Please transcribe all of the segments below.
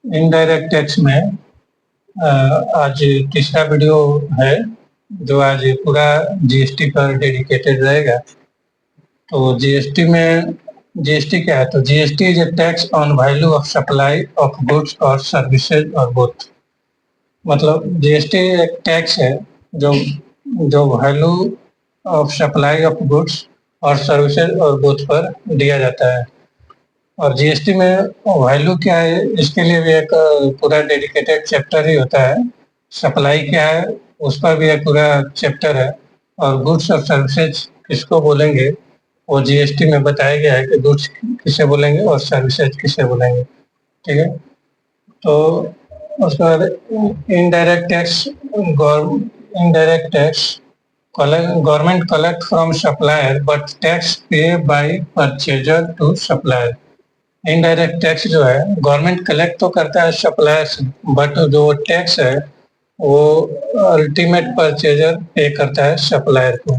Indirect tax में आज तीसरा वीडियो है जो आज पूरा जीएसटी पर डेडिकेटेड रहेगा। तो जीएसटी क्या है? तो GST is a tax on value of supply of goods और सर्विसेज और बोथ। मतलब जीएसटी एक टैक्स है जो जो value of supply of goods और सर्विसेज और बोथ पर दिया जाता है। और जीएसटी में वैल्यू क्या है, इसके लिए भी एक पूरा डेडिकेटेड चैप्टर ही होता है। सप्लाई क्या है उस पर भी एक पूरा चैप्टर है। और गुड्स और सर्विसेज किसको बोलेंगे वो जीएसटी में बताया गया है कि गुड्स किसे बोलेंगे और सर्विसेज किसे बोलेंगे। ठीक है, तो उसके बाद indirect tax. Indirect tax government collect from supplier but tax pay by purchaser to supplier. Indirect tax जो है गवर्नमेंट कलेक्ट तो करता है सप्लायर से, बट जो टैक्स है वो अल्टीमेट परचेजर पे करता है सप्लायर को।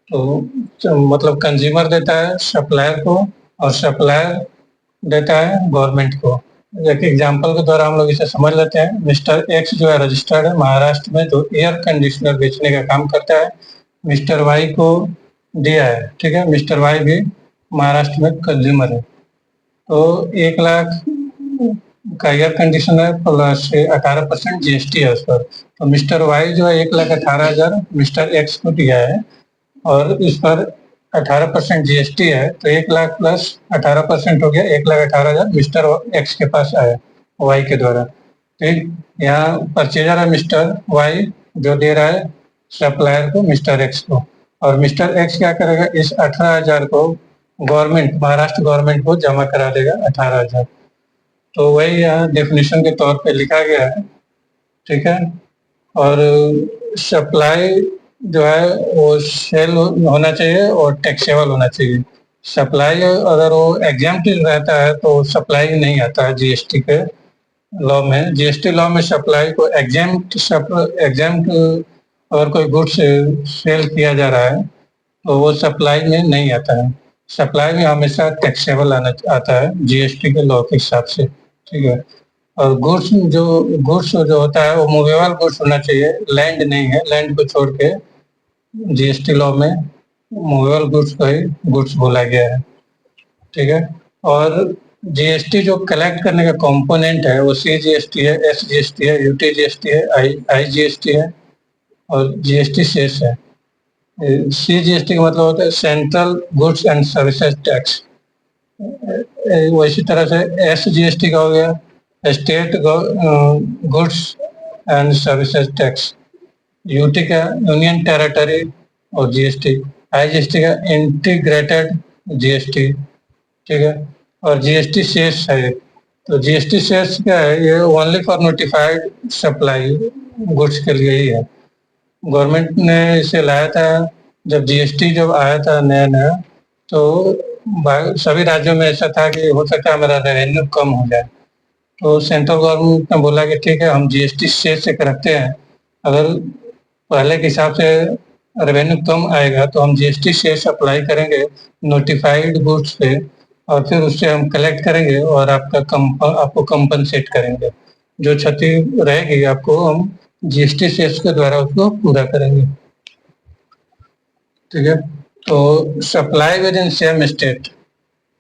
तो मतलब कंज्यूमर देता है सप्लायर को और सप्लायर देता है गवर्नमेंट को। एक एग्जांपल के द्वारा हम लोग इसे समझ लेते हैं। मिस्टर एक्स जो है रजिस्टर्ड है महाराष्ट्र में, जो एयर कंडीशनर बेचने का काम करता है। मिस्टर वाई को दिया है, ठीक है। मिस्टर वाई भी महाराष्ट्र में कंज्यूमर है। तो 1 लाख का एयर कंडीशनर प्लस 18% जीएसटी है उस पर। तो मिस्टर वाई जो है 1,18,000 मिस्टर एक्स को दिया है और इस पर 18% जीएसटी है। तो 1 लाख प्लस 18% हो गया 1,18,000 मिस्टर एक्स के पास आया वाई के द्वारा। ठीक, यहाँ परचेजर है मिस्टर वाई जो दे रहा है सप्लायर को मिस्टर एक्स को। और मिस्टर एक्स क्या करेगा, इस 18,000 को गवर्नमेंट महाराष्ट्र गवर्नमेंट को जमा करा देगा 18,000। तो वही यहाँ डेफिनेशन के तौर पे लिखा गया है। ठीक है, और सप्लाई जो है वो सेल होना चाहिए और टैक्सेबल होना चाहिए। सप्लाई अगर वो एग्जाम्प्ट रहता है तो सप्लाई नहीं आता है जीएसटी के लॉ में। जीएसटी लॉ में सप्लाई को एग्जाम्प्ट अगर कोई गुड्स सेल किया जा रहा है तो वो सप्लाई में नहीं आता है। सप्लाई में हमेशा टैक्सेबल आता है जीएसटी के लॉ के हिसाब से। ठीक है, और गुड्स जो होता है वो मूवेबल गुड्स होना चाहिए, लैंड नहीं है। लैंड को छोड़ के जीएसटी लॉ में मूवेबल गुड्स को ही गुड्स बोला गया है। ठीक है, और जीएसटी जो कलेक्ट करने का कंपोनेंट है वो सीजीएसटी है, एसजीएसटी है, यूटीजीएसटी है, आईजीएसटी है और जीएसटी शेष है। सीजीएसटी का मतलब होता है central goods and services tax. इसी तरह से एसजीएसटी का हो गया state goods and services tax. UT का यूनियन टेरिटरी और जीएसटी। आईजीएसटी का इंटीग्रेटेड जीएसटी। ठीक है, और जीएसटी शेष है। तो जीएसटी शेष क्या है, ये only for notified supply goods के लिए ही है। गवर्नमेंट ने इसे लाया था जब जीएसटी जब आया था नया नया, तो सभी राज्यों में ऐसा था कि हो सकता है हमारा रेवेन्यू कम हो जाए। तो सेंट्रल गवर्नमेंट ने बोला कि ठीक है हम जीएसटी शेष एक रखते हैं, अगर पहले के हिसाब से रेवेन्यू कम आएगा तो हम जीएसटी शेष अप्लाई करेंगे नोटिफाइड गुड्स पे और फिर उससे हम कलेक्ट करेंगे और आपको कंपनसेट करेंगे। जो क्षति रहेगी आपको हम जीएसटी शेष के द्वारा उसको पूरा करेंगे। ठीक है, तो supply within same state.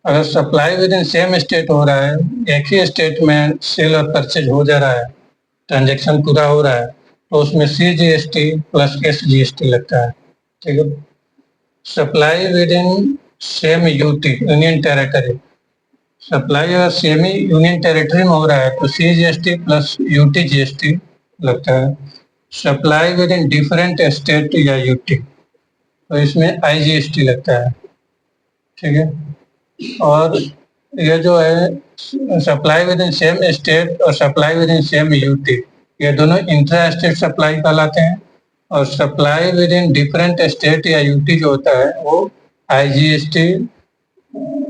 अगर supply within same state हो रहा है, एक ही स्टेट में सेल और परचेज हो जा रहा है, ट्रांजेक्शन पूरा हो रहा है, तो उसमें सीजीएसटी प्लस एसजीएसटी लगता है। ठीक है, supply within same UT union territory. Supply अगर सेमी यूनियन टेरिटरी में हो रहा है तो सीजीएसटी प्लस यूटी जीएसटी लगता है। Supply within different state या यूटी तो इसमें आईजीएसटी लगता है। ठीक है, और ये जो है supply within same state और supply within same UT, ये दोनों इंट्रा स्टेट सप्लाई कहलाते हैं। और supply within different state या यूटी जो होता है वो आईजीएसटी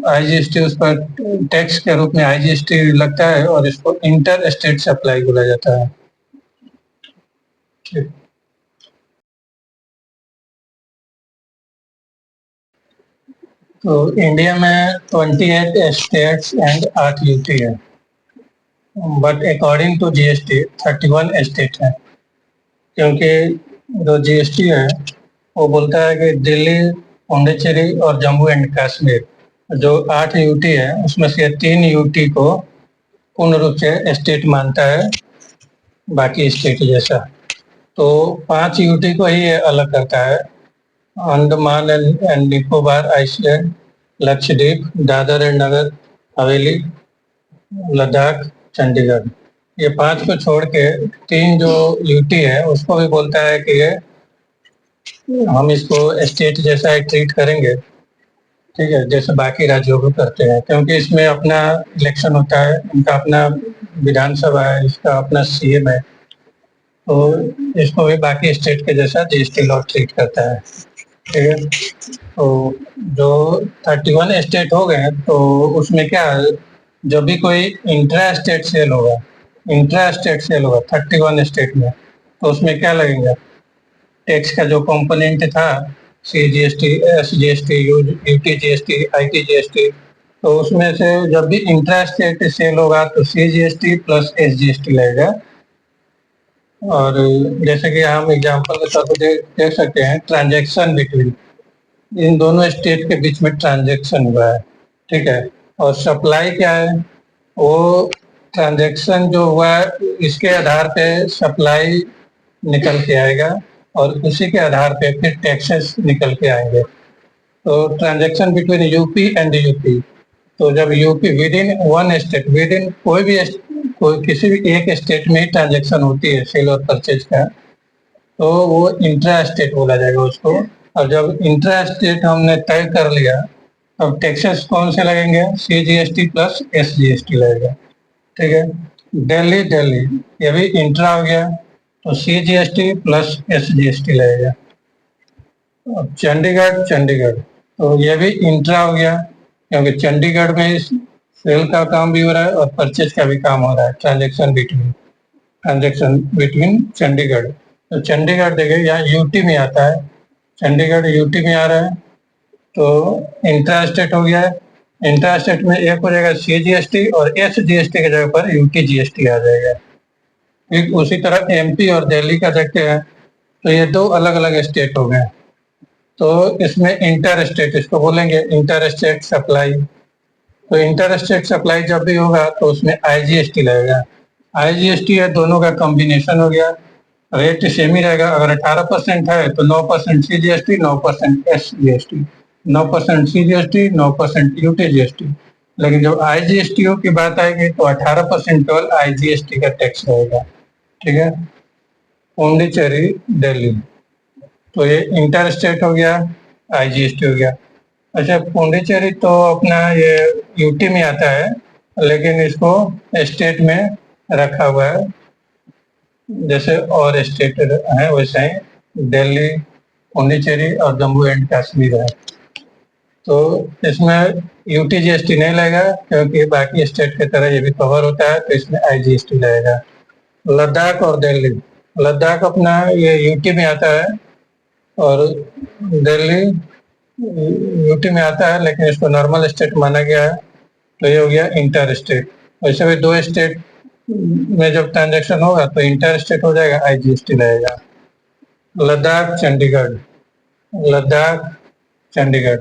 आईजीएसटी उस पर टैक्स के रूप में आईजीएसटी लगता है और इसको इंटर स्टेट सप्लाई बोला जाता है। ठीक, तो इंडिया में 28 स्टेट्स एंड 8 यूटी है। But according to GST 31 state है, क्योंकि जो जीएसटी है वो बोलता है कि दिल्ली, पुडुचेरी और जम्मू एंड कश्मीर जो 8 यूटी है उसमें से 3 यूटी को पूर्ण रूप से स्टेट मानता है बाकी स्टेट जैसा। तो 5 यूटी को ही ये अलग करता है, Andaman and Nicobar island, Lakshadweep, Dadar and Nagar Haveli, Ladakh, Chandigarh. ये 5 को छोड़ के 3 जो यूटी है उसको भी बोलता है कि ये हम इसको स्टेट जैसा ही ट्रीट करेंगे, ठीक है, जैसे बाकी राज्यों को करते हैं, क्योंकि इसमें अपना इलेक्शन होता है, इनका अपना विधानसभा है, इसका अपना सीएम है, तो इसको भी बाकी स्टेट के जैसा जीएसटी लॉ ट्रीट करता है, ठीक है। तो जो 31 स्टेट हो गए तो उसमें क्या है, जब भी कोई इंट्रा स्टेट सेल होगा, 31 स्टेट में, तो उसमें क्या लगेगा, टैक्स का जो कंपोनेंट था, CGST, SGST, UTGST, ITGST, तो उसमें से जब भी इंट्रा स्टेट सेल होगा तो CGST प्लस SGST लगेगा। और जैसे कि हम एग्जांपल के तौर पर देख सकते हैं, ट्रांजैक्शन बिटवीन इन दोनों स्टेट के बीच में ट्रांजैक्शन हुआ है, ठीक है। और सप्लाई क्या है, वो ट्रांजैक्शन जो हुआ है इसके आधार पे सप्लाई निकल के आएगा और उसी के आधार पे फिर टैक्सेस निकल के आएंगे। तो transaction between UP and UP, तो जब UP with in one state, with in कोई किसी भी एक स्टेट में ही ट्रांजैक्शन होती है सेल और परचेज का, तो वो इंट्रा स्टेट बोला जाएगा उसको। और जब इंट्रा स्टेट हमने तय कर लिया, अब टैक्सेस कौन से लगेंगे, CGST प्लस SGST लगेगा, ठीक है। दिल्ली दिल्ली ये भी इंट्रा हो गया, तो CGST प्लस SGST लगेगा। अब चंडीगढ़ चंडीगढ़, तो ये भी इंट्रा हो गया, क्योंकि चंडीगढ़ में सेल का काम भी हो रहा है और परचेज का भी काम हो रहा है, ट्रांजेक्शन बिटवीन चंडीगढ़। तो चंडीगढ़ देखिए यहाँ यूटी में आता है, चंडीगढ़ यूटी में आ रहा है, तो इंट्रा स्टेट हो गया है। इंट्रा स्टेट में एक हो जाएगा CGST और SGST की जगह पर UTGST आ जाएगा। फिर उसी तरह MP और दिल्ली का देखते हैं, तो ये 2 अलग अलग स्टेट हो गए, तो इसमें इंटर स्टेट इसको बोलेंगे, इंटर स्टेट सप्लाई। तो इंटर स्टेट सप्लाई जब भी होगा तो उसमें IGST लगेगा। IGST है, दोनों का कॉम्बिनेशन हो गया, रेट सेम ही रहेगा। अगर 18% है तो 9% CGST, 9% SGST, 9% CGST, 9% UTGST। लेकिन जब IGST की बात आएगी तो 18% केवल IGST का टैक्स रहेगा, ठीक है। पौंडीचेरी दिल्ली, तो ये इंटर स्टेट हो गया, IGST हो गया। अच्छा, पौंडीचेरी तो अपना ये यूटी में आता है, लेकिन इसको स्टेट में रखा हुआ है, जैसे और स्टेट है वैसे ही दिल्ली, पौंडीचेरी और जम्मू एंड कश्मीर है। तो इसमें UTGST नहीं लगेगा, क्योंकि बाकी स्टेट की तरह ये भी कवर होता है, तो इसमें IGST लगेगा। लद्दाख और दिल्ली, लद्दाख अपना ये यूटी में आता है और दिल्ली यूटी में आता है, लेकिन इसको नॉर्मल स्टेट माना गया है, तो ये हो गया इंटर स्टेट। वैसे भी 2 स्टेट में जब ट्रांजेक्शन होगा तो इंटर स्टेट हो जाएगा, IGST लगेगा। लद्दाख चंडीगढ़, लद्दाख चंडीगढ़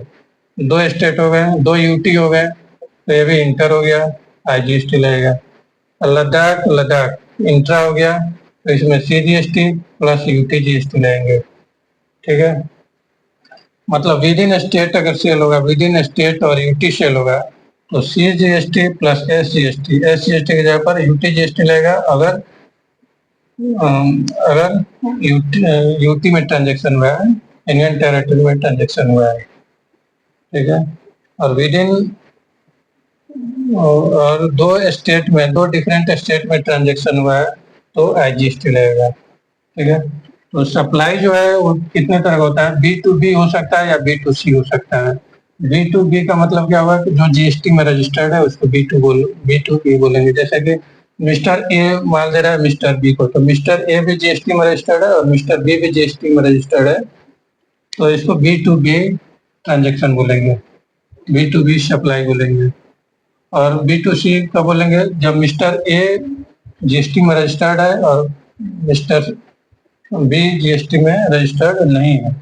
2 स्टेट हो गए, 2 यूटी हो गए, तो ये भी इंटर हो गया, IGST लगेगा। लद्दाख लद्दाख इंट्रा हो गया, तो इसमें CGST प्लस UTGST लगेंगे, ठीक है। मतलब विद इन स्टेट अगर सेल होगा, विद इन स्टेट और यूटी सेल होगा, तो CGST प्लस SGST, SGST की जगह पर UTGST लगेगा अगर यूटी में ट्रांजेक्शन हुआ है, इंडियन टेरिटरी में ट्रांजेक्शन हुआ है, ठीक है। और विद इन और 2 स्टेट में, 2 डिफरेंट स्टेट में ट्रांजेक्शन हुआ है, तो IGST लगेगा, ठीक है। तो सप्लाई जो है वो कितने तरह का होता है, B2B हो सकता है या B2C हो सकता है। B2B का मतलब क्या हुआ कि जो GST में रजिस्टर्ड है उसको B2B बोलेंगे। जैसे कि मिस्टर ए माल दे रहा है मिस्टर बी को, तो मिस्टर ए भी GST में रजिस्टर्ड है और मिस्टर बी भी GST में रजिस्टर्ड है, तो इसको B2B ट्रांजेक्शन बोलेंगे, B2B सप्लाई बोलेंगे। और बी टू सी कब बोलेंगे, जब मिस्टर ए जीएसटी में रजिस्टर्ड है और मिस्टर बी जीएसटी में रजिस्टर्ड नहीं है।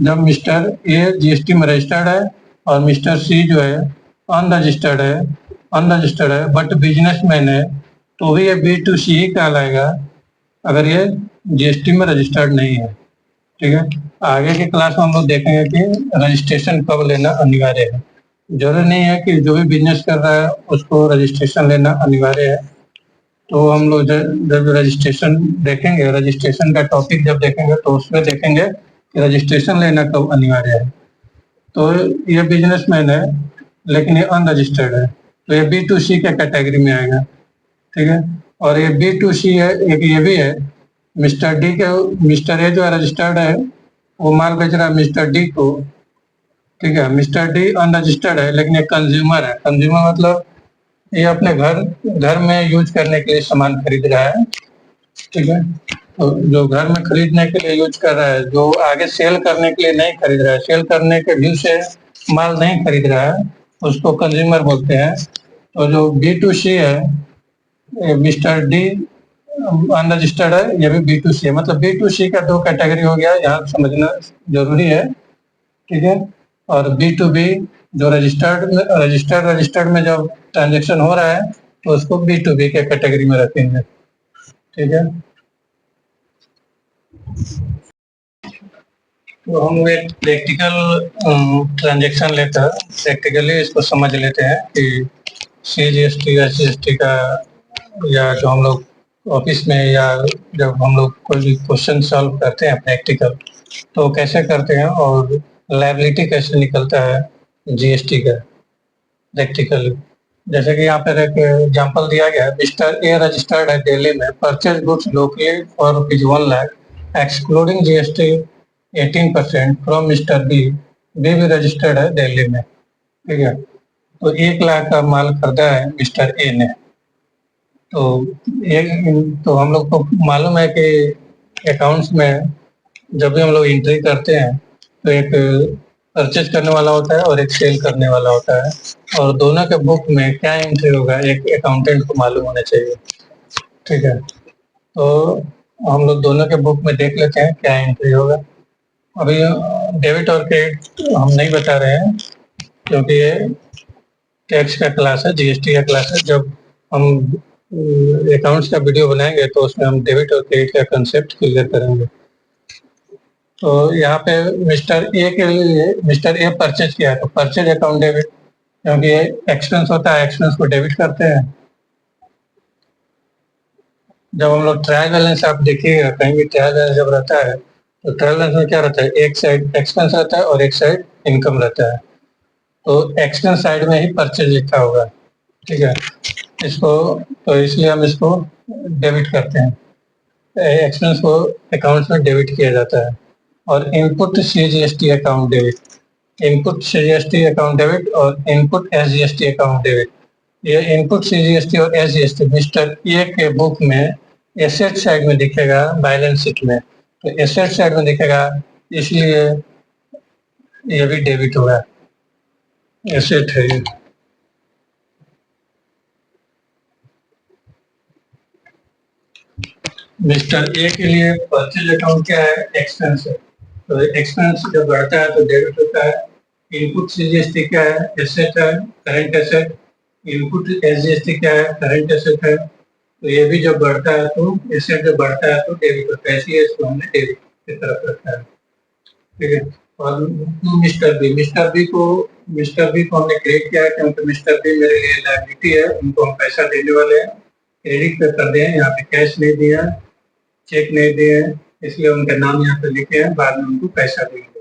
जब मिस्टर ए जीएसटी में रजिस्टर्ड है और मिस्टर सी जो है अनरजिस्टर्ड है बट बिजनेसमैन है, तो भी ये बी टू सी ही कहलाएगा अगर ये जीएसटी में रजिस्टर्ड नहीं है। ठीक है, आगे के क्लास में हम लोग देखेंगे कि रजिस्ट्रेशन कब लेना अनिवार्य है। जरूरी नहीं है कि जो भी बिजनेस कर रहा है उसको रजिस्ट्रेशन लेना अनिवार्य है। तो हम लोग जब रजिस्ट्रेशन देखेंगे, रजिस्ट्रेशन का टॉपिक जब देखेंगे तो उसमें देखेंगे कि रजिस्ट्रेशन लेना कब अनिवार्य है। तो ये बिजनेसमैन है लेकिन ये अनरजिस्टर्ड है, तो ये बी टू सी के कैटेगरी में आएगा। ठीक है, और ये बी टू सी है, एक ये भी है। मिस्टर ए जो है रजिस्टर्ड है, वो माल बेच रहा है मिस्टर डी को। ठीक है, मिस्टर डी अनरजिस्टर्ड है लेकिन ये कंज्यूमर है। कंज्यूमर मतलब ये अपने घर में यूज करने के लिए सामान खरीद रहा है। ठीक है, तो जो घर में खरीदने के लिए यूज कर रहा है, जो आगे सेल करने के लिए नहीं खरीद रहा है, सेल करने के व्यू से माल नहीं खरीद रहा है, उसको कंज्यूमर बोलते हैं। तो जो बी टू सी है, मिस्टर डी अनरजिस्टर्ड है, ये भी बी टू सी है। मतलब बी टू सी का दो कैटेगरी हो गया, यहाँ समझना जरूरी है। ठीक है, और बी टू बी जो रजिस्टर्ड में जब ट्रांजेक्शन हो रहा है तो उसको बी टू बी के कैटेगरी में रखेंगे। ठीक है, तो हम एक प्रैक्टिकल ट्रांजेक्शन लेकर प्रैक्टिकली इसको समझ लेते हैं कि CGST या GST का, या जो हम लोग ऑफिस में या जब हम लोग कोई भी क्वेश्चन सॉल्व करते हैं प्रैक्टिकल, तो कैसे करते हैं और लायबिलिटी कैसे निकलता है जीएसटी का प्रैक्टिकली। जैसे कि यहाँ पर एक एग्जांपल दिया गया है, मिस्टर ए रजिस्टर्ड है दिल्ली में, purchase goods locally for ₹1 lakh excluding GST 18% from mister B. B भी रजिस्टर्ड है दिल्ली में। ठीक है, तो 1 लाख का माल खरीदा है मिस्टर ए ने। तो तो हम लोग को मालूम है कि अकाउंट्स में जब भी हम लोग एंट्री करते हैं तो एक परचेज करने वाला होता है और एक सेल करने वाला होता है, और दोनों के बुक में क्या एंट्री होगा एक अकाउंटेंट को मालूम होना चाहिए। ठीक है, तो हम लोग दोनों के बुक में देख लेते हैं क्या एंट्री होगा। अभी डेबिट और क्रेडिट हम नहीं बता रहे हैं क्योंकि ये टैक्स का क्लास है, जीएसटी का क्लास है। जब हम अकाउंट्स का वीडियो बनाएंगे तो उसमें हम डेबिट और क्रेडिट का कंसेप्ट क्लियर करेंगे। तो यहाँ पे मिस्टर ए के लिए, मिस्टर ए परचेज किया है तो परचेज अकाउंट डेबिट, क्योंकि एक्सपेंस होता है, एक्सपेंस को डेबिट करते हैं। जब हम लोग ट्रायल बैलेंस, आप देखिएगा कहीं भी ट्रायल बैलेंस जब रहता है तो ट्रायल बैलेंस में क्या रहता है, एक साइड एक्सपेंस रहता है और एक साइड इनकम रहता है। तो एक्सपेंस साइड में ही परचेज लिखा होगा। ठीक है, इसको तो इसलिए हम इसको डेबिट करते हैं, एक्सपेंस को अकाउंट्स में डेबिट किया जाता है। और input CGST account debit, input CGST account debit और इनपुट SGST अकाउंट डेबिट। ये इनपुट CGST और SGST मिस्टर ए के बुक में एसेट साइड में दिखेगा, बैलेंस शीट में तो एसेट साइड में दिखेगा, इसलिए ये भी डेबिट होगा, एसेट है ये। मिस्टर ए के लिए परचेज अकाउंट क्या है, एक्सपेंस है। तो एक्सपेंस जब बढ़ता है तो डेबिट होता है। इनपुट CGST क्या है, एसेट है, करंट एसेट। इनपुट SGST क्या है, करंट एसेट है। तो ये भी जब बढ़ता है तो एसेट जब बढ़ता है तो डेबिट होता है, इसलिए इसको हमने डेबिट की तरफ रखा है। ठीक है, और मिस्टर बी को हमने क्रेडिट किया है क्योंकि मिस्टर बी मेरे लिए लायबिलिटी है, उनको हम पैसा देने वाले हैं, क्रेडिट पे कर दिए हैं, यहाँ पे कैश नहीं दिया, चेक नहीं दिए, इसलिए उनका नाम यहाँ पे लिखे हैं, बाद में उनको पैसा देंगे।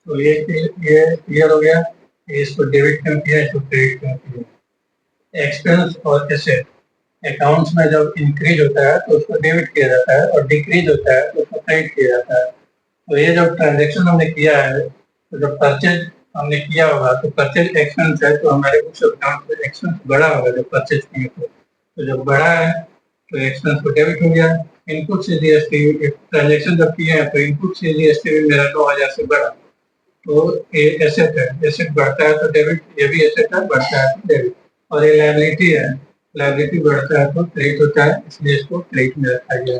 तो ये क्लियर हो गया, इसको डेबिट क्यों किया, इसको क्रेडिट क्यों किया। एक्सपेंस और एसेट अकाउंट्स में जब इंक्रीज होता है तो उसको डेबिट किया जाता है और डिक्रीज होता है तो उसको क्रेडिट किया जाता है। तो ये जब ट्रांजेक्शन हमने किया है, तो जब परचेज हमने किया होगा तो परचेज एक्सपेंस है, तो हमारे कुछ अकाउंट में एक्सपेंस बड़ा होगा जब परचेज किए तो जब बड़ा है तो एक्सपेंस को डेबिट हो गया। इनपुट से जीएसटी ट्रांजेक्शन जब किए हैं तो इनपुट से जीएसटी भी मेरा 9,000 से बढ़ा, तो ये एसेट है, एसेट बढ़ता है तो डेबिट, ये भी एसेट है, बढ़ता है तो डेबिट। और ये लायबिलिटी है, लायबिलिटी बढ़ता है तो क्रेडिट होता है, इसलिए इसको क्रेडिट में रखा गया।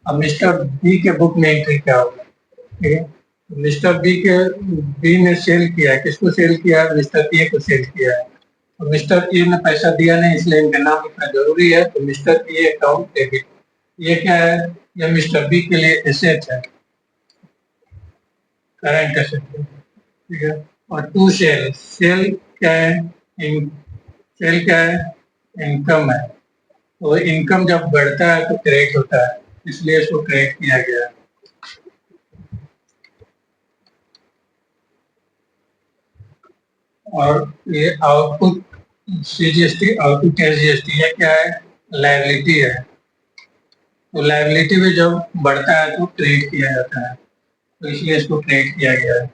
अब मिस्टर बी के बुक में एंट्री क्या होगा? ठीक है, मिस्टर बी ने सेल किया है, किसको सेल किया है? मिस्टर ए को सेल किया है। तो मिस्टर ए ने पैसा दिया नहीं, इसलिए इनका नाम लिखना जरूरी है। तो मिस्टर ए अकाउंट डेबिट, ये क्या है? ये मिस्टर बी के लिए एसेट है, करंट एसेट है। ठीक है, और टू सेल, सेल क्या है? सेल क्या है? इनकम है। तो इनकम जब बढ़ता है तो क्रेडिट होता है, इसलिए इसको क्रेडिट किया गया है। और ये आउटपुट सीजीएसटी, आउटपुट एसजीएसटी, ये क्या है? लायबिलिटी है। तो लायबिलिटी भी जब बढ़ता है तो क्रेडिट किया जाता है, तो इसलिए इसको क्रेडिट किया गया है।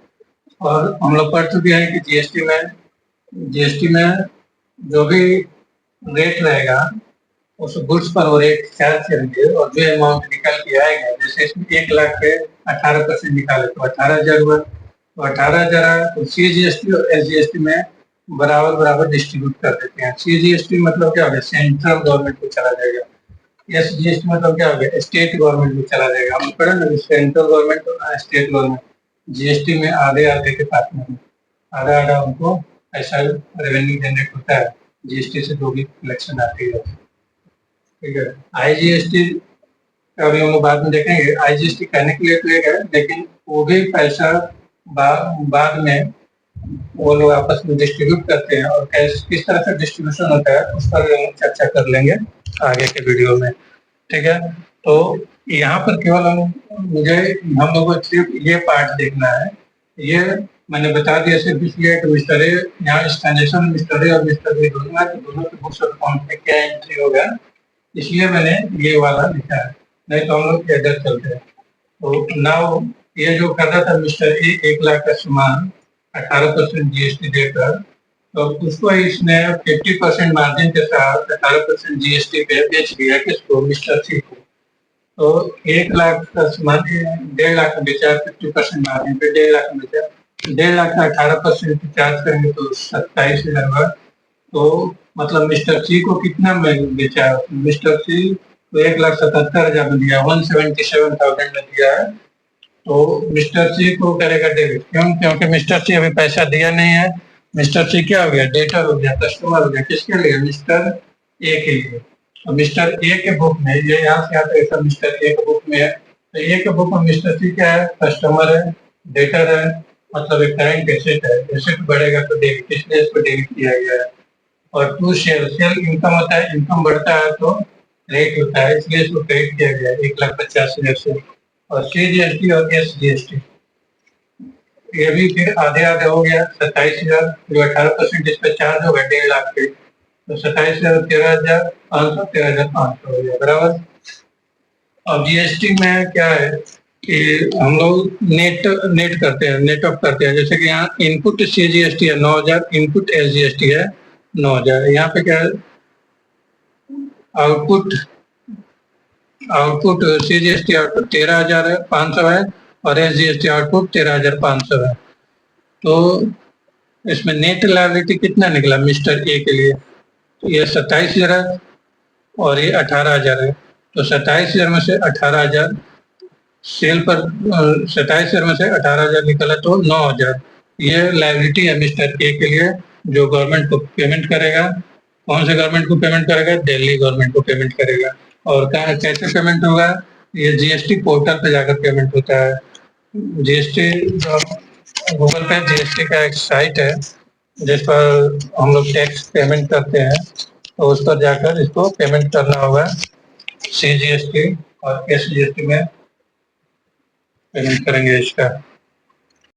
और हम लोग पढ़ चुके हैं कि जीएसटी में जो भी रेट रहेगा उस गुड्स पर वो रेट चार्ज करेंगे, और जो अमाउंट निकल के आएगा, जैसे इसमें 1 लाख पे 18% निकाले तो 18,000 हुआ, तो 18,000 तो सीजीएसटी और एसजीएसटी में बराबर बराबर डिस्ट्रीब्यूट कर देते हैं। सीजीएसटी मतलब क्या होगा? सेंट्रल गवर्नमेंट को चला जाएगा। एसजीएसटी मतलब क्या होगा? स्टेट गवर्नमेंट को चला जाएगा। हम पढ़े ना, सेंट्रल गवर्नमेंट और स्टेट गवर्नमेंट जीएसटी में आधे आधे के पार्टनर हैं, आधा आधा उनको ऐसा रेवेन्यू जनरेट होता है जीएसटी से, जो भी कलेक्शन आती है। ठीक है, आईजीएसटी अभी हम लोग बाद में देखेंगे। आईजीएसटी कहने के लिए तो एक है, लेकिन वो भी पैसा बाद में वो लोग आपस में डिस्ट्रीब्यूट करते हैं, और किस तरह से डिस्ट्रीब्यूशन होता है उस पर हम चर्चा कर लेंगे आगे के वीडियो में। ठीक है, तो यहाँ पर केवल हम लोगों को सिर्फ ये पार्ट देखना है। ये मैंने बता दिया सिर्फ इसलिए कि मिस्टर ए, यहाँ इस ट्रांजेक्शन मिस्टर ए और मिस्टर बी दोनों है, तो दोनों के बुक्स ऑफ अकाउंट पे क्या एंट्री होगा, इसलिए मैंने ये वाला लिखा है, नहीं तो हम लोग इधर चलते हैं। तो नाउ ये जो कर रहा था मिस्टर ए 1 लाख का सामान 18% जीएसटी देकर, तो उसको इसने 50% मार्जिन के साथ 18% जीएसटी पे बेच दिया किसको? मिस्टर सी को। तो 1 लाख का सामान 1.5 लाख में बेचा, 50% मार्जिन पे 1.5 लाख में बेचा। 1.5 लाख का 18% चार्ज करेंगे तो 27,000 हुआ। तो मतलब मिस्टर सी को कितना में बेचा? मिस्टर सी को 1,77,000 में दिया, 177,000 में दिया है। तो मिस्टर सी को करेगा डेबिट, क्यों? क्योंकि मिस्टर सी अभी पैसा दिया नहीं है। मिस्टर सी क्या हो गया? डेटर हो गया, कस्टमर हो गया। किसके लिए? मिस्टर ए के लिए। तो मिस्टर ए के बुक में, ये यहाँ से आता है सब मिस्टर ए के बुक में है, तो ए के बुक में मिस्टर सी क्या है? कस्टमर है, डेटर है, मतलब एक करंट एसेट है। एसेट बढ़ेगा तो डेबिट, इसलिए इसको डेबिट किया गया है। और टू सेल, सेल इनकम होता है, इनकम बढ़ता है तो क्रेडिट होता है, इसलिए इसको क्रेडिट किया गया है 1,50,000 से। और सीजीएसटी और एसजीएसटी ये भी फिर आधे आधे हो गया, 27,000, जो 18% इस पे चार्ज होगा 1.5 लाख पे, तो 27,000, 13,500, 13,500 हो गया बराबर। अब जीएसटी में क्या है कि हम लोग नेट नेट करते हैं, नेट ऑफ करते हैं। जैसे कि यहाँ इनपुट सीजीएसटी है 9,000, इनपुट एसजीएसटी है 9,000। यहाँ पे क्या है? आउटपुट आउटपुट सीजीएसटी आउटपुट 13,500 है, और एसजीएसटी आउटपुट 13,500 है। तो इसमें नेट लायबिलिटी कितना निकला मिस्टर ए के लिए? तो ये 27,000 है और ये 18,000 है। तो 27,000 में से 18,000 सेल पर 27,000 में से 18,000 निकला तो 9,000। ये लायबिलिटी है मिस्टर ए के लिए, जो गवर्नमेंट को पेमेंट करेगा। कौन से गवर्नमेंट को पेमेंट करेगा? दिल्ली गवर्नमेंट को पेमेंट करेगा। और कैसे पेमेंट होगा? ये जीएसटी पोर्टल पे जाकर पेमेंट होता है। जीएसटी गूगल पे जीएसटी का एक साइट है जिस पर हम लोग टैक्स पेमेंट करते हैं, तो उस पर जाकर इसको पेमेंट करना होगा। सीजीएसटी और एसजीएसटी में पेमेंट करेंगे इसका।